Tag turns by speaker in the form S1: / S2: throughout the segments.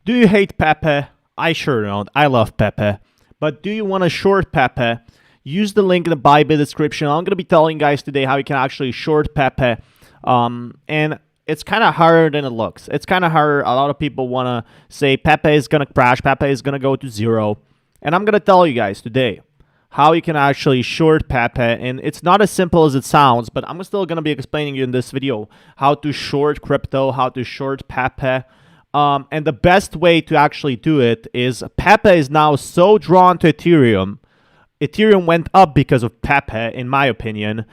S1: Do you hate PEPE? I sure don't. I love PEPE. But do you want to short PEPE? Use the link in the Bybit description. I'm going to be telling you guys today how you can actually short PEPE. And it's kind of harder than it looks. It's kind of harder. A lot of people want to say PEPE is going to crash. PEPE is going to go to zero. And I'm going to tell you guys today how you can actually short PEPE. And it's not as simple as it sounds, but I'm still going to be explaining you in this video how to short crypto, how to short PEPE. And the best way to actually do it is PEPE is now so drawn to Ethereum. Ethereum went up because of PEPE, in my opinion,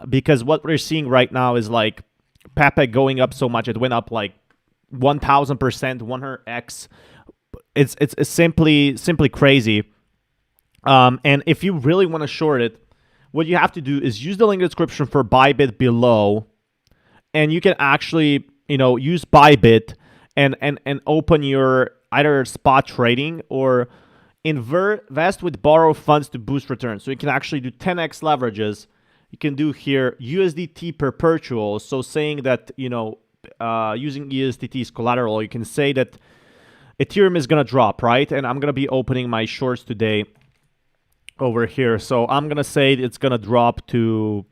S1: because what we're seeing right now is like PEPE going up so much. It went up like 1,000%, 100x. It's simply crazy. And if you really want to short it, what you have to do is use the link in the description for Bybit below, and you can actually, use Bybit and open your either spot trading or invest with borrow funds to boost returns. So you can actually do 10x leverages. You can do here USDT perpetual. So saying that, using USDT as collateral, you can say that Ethereum is going to drop, right? And I'm going to be opening my shorts today over here. So I'm going to say it's going to drop to,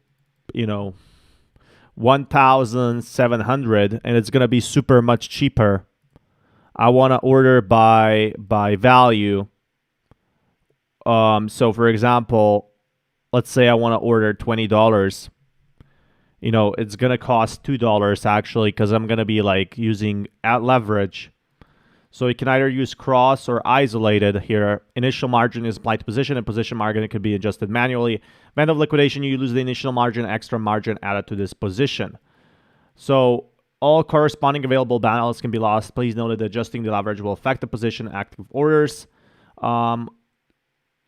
S1: 1,700, and it's going to be super much cheaper. I want to order by value. So for example, let's say I want to order $20. It's going to cost $2 actually, because I'm going to be like using at leverage. So you can either use cross or isolated here. Initial margin is applied to position, and position margin could be adjusted manually. Event of liquidation, you lose the initial margin, extra margin added to this position. So all corresponding available balance can be lost. Please note that adjusting the leverage will affect the position active orders.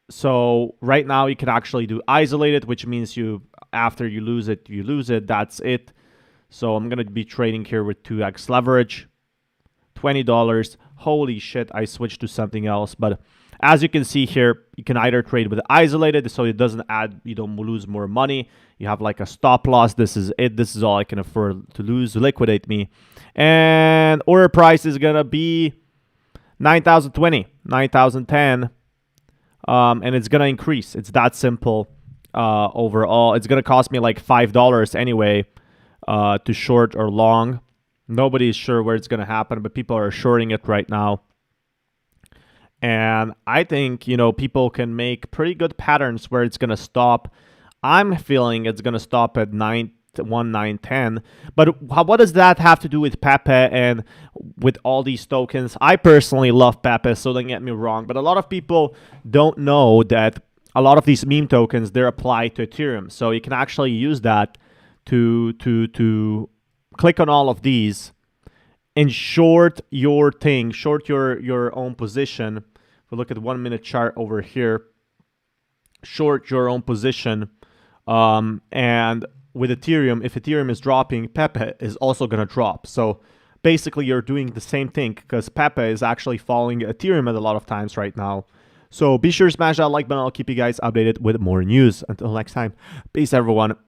S1: So right now you can actually do isolated, which means after you lose it, that's it. So I'm going to be trading here with 2x leverage. $20. Holy shit, I switched to something else. But as you can see here, you can either trade with isolated, so it doesn't add, you don't lose more money. You have like a stop loss. This is it. This is all I can afford to lose, to liquidate me. And order price is going to be 9,020, 9,010. And it's going to increase. It's that simple. Overall, it's going to cost me like $5 anyway to short or long. Nobody's sure where it's going to happen, but people are shorting it right now. And I think, people can make pretty good patterns where it's going to stop. I'm feeling it's going to stop at 910. But what does that have to do with PEPE and with all these tokens? I personally love PEPE, so don't get me wrong. But a lot of people don't know that a lot of these meme tokens, they're applied to Ethereum. So you can actually use that to click on all of these and short your thing, short your own position. If we look at the 1 minute chart over here, short your own position. And with Ethereum, if Ethereum is dropping, PEPE is also going to drop. So basically you're doing the same thing, because PEPE is actually following Ethereum at a lot of times right now. So be sure to smash that like button. I'll keep you guys updated with more news. Until next time, peace everyone.